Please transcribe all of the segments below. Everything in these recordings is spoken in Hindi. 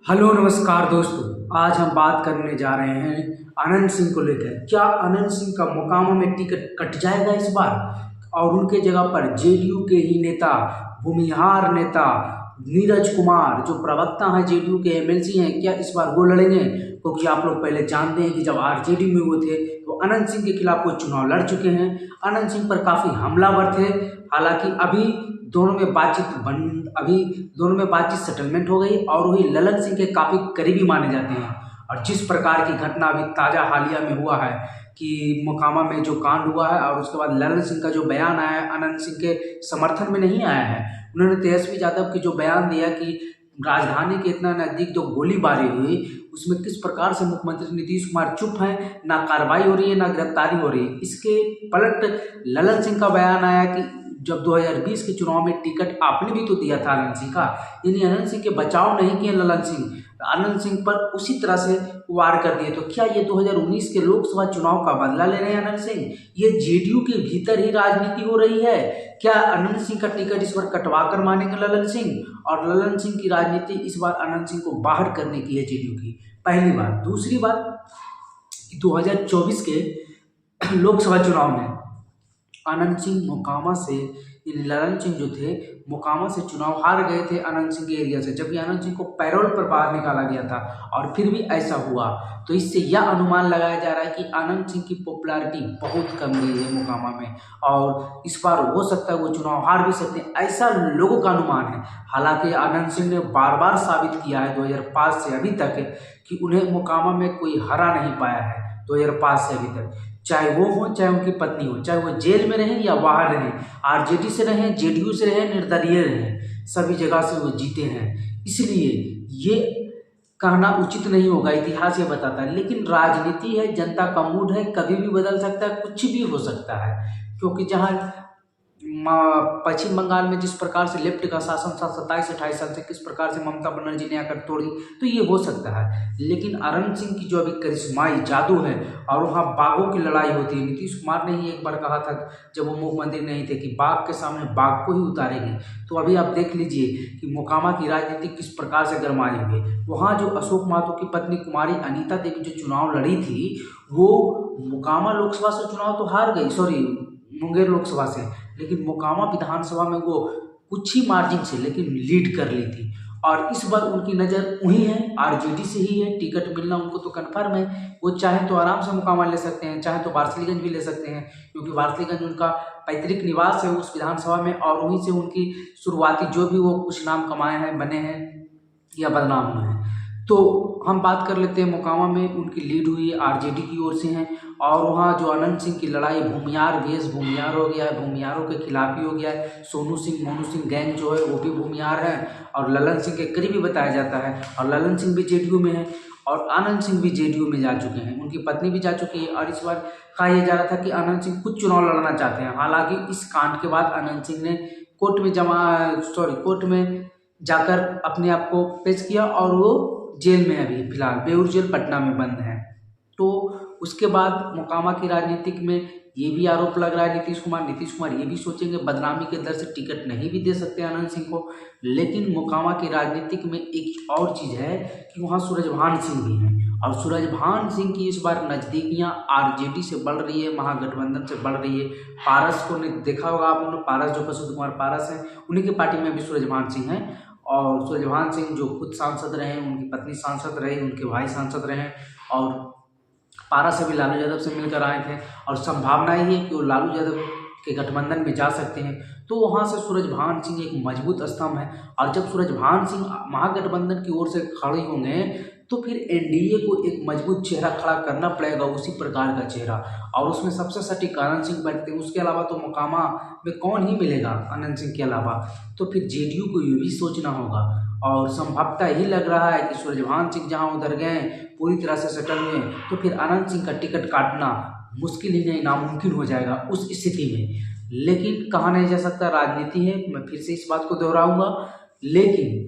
हेलो नमस्कार दोस्तों, आज हम बात करने जा रहे हैं आनंद सिंह को लेकर। क्या आनंद सिंह का मोकामा में टिकट कट जाएगा इस बार और उनके जगह पर जेडीयू के ही नेता, भूमिहार नेता नीरज कुमार जो प्रवक्ता हैं, जेडीयू के एमएलसी हैं, क्या इस बार वो लड़ेंगे? क्योंकि आप लोग पहले जानते हैं कि जब आरजेडी में वो थे तो अनंत सिंह के खिलाफ वो चुनाव लड़ चुके हैं। अनंत सिंह पर काफ़ी हमलावर थे। हालांकि अभी दोनों में बातचीत सेटलमेंट हो गई और वही ललन सिंह के काफ़ी करीबी माने जाते हैं। और जिस प्रकार की घटना अभी ताज़ा हालिया में हुआ है कि मोकामा में जो कांड हुआ है और उसके बाद ललन सिंह का जो बयान आया है अनंत सिंह के समर्थन में नहीं आया है। उन्होंने तेजस्वी यादव के जो बयान दिया कि राजधानी के इतना नज़दीक जो गोलीबारी हुई उसमें किस प्रकार से मुख्यमंत्री नीतीश कुमार चुप हैं, ना कार्रवाई हो रही है ना गिरफ्तारी हो रही है। इसके पलट ललन सिंह का बयान आया कि जब 2020 के चुनाव में टिकट आपने भी तो दिया था अनंत सिंह का, यानी अनंत सिंह के बचाव नहीं किए ललन सिंह, आनंद सिंह पर उसी तरह से वार कर दिए। तो क्या ये 2019 के लोकसभा चुनाव का बदला ले रहे हैं आनंद सिंह? ये जेडीयू के भीतर ही राजनीति हो रही है। क्या आनंद सिंह का टिकट इस बार कटवा कर मानेंगे ललन सिंह? और ललन सिंह की राजनीति इस बार आनंद सिंह को बाहर करने की है जेडीयू की, पहली बात। दूसरी बात, 2024 के लोकसभा चुनाव में आनंद सिंह मोकामा से, ललन सिंह जो थे मोकामा से चुनाव हार गए थे आनंद सिंह के एरिया से, जबकि आनंद सिंह को पैरोल पर बाहर निकाला गया था और फिर भी ऐसा हुआ। तो इससे यह अनुमान लगाया जा रहा है कि आनंद सिंह की पॉपुलैरिटी बहुत कम गई है मोकामा में और इस बार हो सकता है वो चुनाव हार भी सकते हैं, ऐसा लोगों का अनुमान है। हालांकि आनंद सिंह ने बार बार साबित किया है 2005 से अभी तक कि उन्हें मोकामा में कोई हरा नहीं पाया है। 2005 से अभी तक, चाहे वो हो चाहे उनकी पत्नी हो, चाहे वो जेल में रहें या बाहर रहें, आरजेडी से रहें, जेडीयू से रहें, निर्दलीय रहें, सभी जगह से वो जीते हैं। इसलिए ये कहना उचित नहीं होगा, इतिहास ये बताता है। लेकिन राजनीति है, जनता का मूड है, कभी भी बदल सकता है, कुछ भी हो सकता है। क्योंकि जहाँ पश्चिम बंगाल में जिस प्रकार से लेफ्ट का शासन था 27-28 साल से, किस प्रकार से ममता बनर्जी ने आकर तोड़ी, तो ये हो सकता है। लेकिन आनंद सिंह की जो अभी करिश्माई जादू है और वहाँ बाघों की लड़ाई होती है। नीतीश कुमार ने ही एक बार कहा था जब वो मुख्यमंत्री नहीं थे कि बाघ के सामने बाघ को ही उतारेंगे। तो अभी आप देख लीजिए कि मोकामा की राजनीति किस प्रकार से गरमाई हुई है। वहाँ जो अशोक महतो की पत्नी कुमारी अनीता देवी जो चुनाव लड़ी थी, वो मोकामा लोकसभा से चुनाव तो हार गई, सॉरी मुंगेर लोकसभा से, लेकिन मोकामा विधानसभा में वो कुछ ही मार्जिन से लेकिन लीड कर ली थी। और इस बार उनकी नज़र वहीं है, आरजेडी से ही है, टिकट मिलना उनको तो कन्फर्म है। वो चाहे तो आराम से मोकामा ले सकते हैं, चाहे तो वारसिलीगंज भी ले सकते हैं, क्योंकि वारसिलीगंज उनका पैतृक निवास है उस विधानसभा में और वहीं से उनकी शुरुआती जो भी वो कुछ नाम कमाए हैं, बने हैं या बदनाम हुए हैं। तो हम बात कर लेते हैं मोकामा में उनकी लीड हुई है आरजेडी की ओर से है। और वहाँ जो आनंद सिंह की लड़ाई भूमियार वेश भूमियार हो गया है, भूमियारों के खिलाफ ही हो गया है। सोनू सिंह मोनू सिंह गैंग जो है वो भी भूमियार है और ललन सिंह के करीबी बताया जाता है। और ललन सिंह भी जेडीयू में है और आनंद सिंह भी जेडीयू में जा चुके हैं, उनकी पत्नी भी जा चुकी है। और इस बार कहा यह जा रहा था कि आनंद सिंह खुद चुनाव लड़ना चाहते हैं। हालांकि इस कांड के बाद आनंद सिंह ने कोर्ट में जाकर अपने आप को पेश किया और वो जेल में अभी फिलहाल बेऊर जेल पटना में बंद है। तो उसके बाद मोकामा की राजनीतिक में ये भी आरोप लग रहा है नीतीश कुमार ये भी सोचेंगे बदनामी के दर से टिकट नहीं भी दे सकते आनंद सिंह को। लेकिन मोकामा की राजनीतिक में एक और चीज़ है कि वहाँ सूरजभान सिंह भी हैं और सूरजभान सिंह की इस बार नज़दीकियाँ आरजेडी से बढ़ रही है, महागठबंधन से बढ़ रही है। पारस को देखा होगा आप लोगों ने, पारस जो प्रसूद कुमार पारस हैं, उन्हीं की पार्टी में भी सूरजभान सिंह हैं। और सूरजभान सिंह जो खुद सांसद रहे, उनकी पत्नी सांसद रही, उनके भाई सांसद रहे और पारस अभी लालू यादव से मिलकर आए थे और संभावना ही है कि वो लालू यादव के गठबंधन में जा सकते हैं। तो वहाँ से सूरजभान सिंह एक मजबूत स्तंभ है और जब सूरजभान सिंह महागठबंधन की ओर से खड़े होंगे तो फिर एनडीए को एक मजबूत चेहरा खड़ा करना पड़ेगा, उसी प्रकार का चेहरा, और उसमें सबसे सटीक आनंद सिंह बैठते हैं। उसके अलावा तो मोकामा में कौन ही मिलेगा आनंद सिंह के अलावा। तो फिर जेडीयू को ये भी सोचना होगा और संभवतः यही लग रहा है कि सूरजभान सिंह जहाँ उधर गए पूरी तरह से सेटल हुए तो फिर आनंद सिंह का टिकट काटना मुश्किल ही नहीं नामुमकिन हो जाएगा उस स्थिति में। लेकिन कहा नहीं जा सकता, राजनीति है, मैं फिर से इस बात को दोहराऊंगा। लेकिन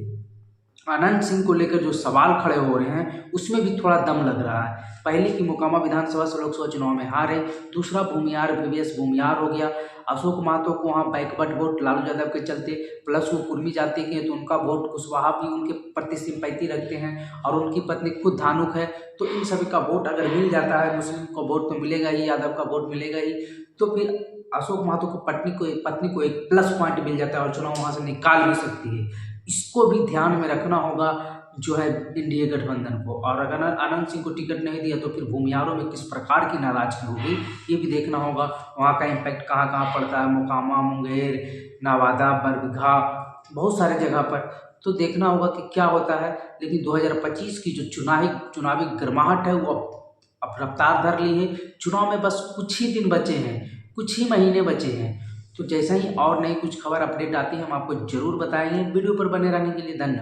अनंत सिंह को लेकर जो सवाल खड़े हो रहे हैं उसमें भी थोड़ा दम लग रहा है। पहले की मोकामा विधानसभा से लोकसभा चुनाव में हारे, दूसरा भूमिहार VVS भूमिहार हो गया। अशोक महतो को वहाँ बैकवर्ड वोट लालू यादव के चलते, प्लस वो कुर्मी जाति के हैं तो उनका वोट कुशवाहा भी उनके प्रति सिंपैथी रखते हैं और उनकी पत्नी खुद धानुक है। तो इन सभी का वोट अगर मिल जाता है, मुस्लिम को वोट तो मिलेगा ही, यादव का वोट मिलेगा ही, तो फिर अशोक महतो को पत्नी को एक प्लस पॉइंट मिल जाता है और चुनाव वहाँ से निकाल भी सकती है। इसको भी ध्यान में रखना होगा जो है इंडिया गठबंधन को। और अगर अनंत सिंह को टिकट नहीं दिया तो फिर भूमिहारों में किस प्रकार की नाराजगी होगी ये भी देखना होगा। वहाँ का इम्पैक्ट कहाँ कहाँ पड़ता है, मोकामा, मुंगेर, नवादा, बरबीघा, बहुत सारे जगह पर, तो देखना होगा कि क्या होता है। लेकिन 2025 की जो चुनावी गर्माहट है वो अब रफ्तार धर ली है। चुनाव में बस कुछ ही दिन बचे हैं, कुछ ही महीने बचे हैं। तो जैसा ही और नई कुछ खबर अपडेट आती है हम आपको जरूर बताएंगे। वीडियो पर बने रहने के लिए धन्यवाद।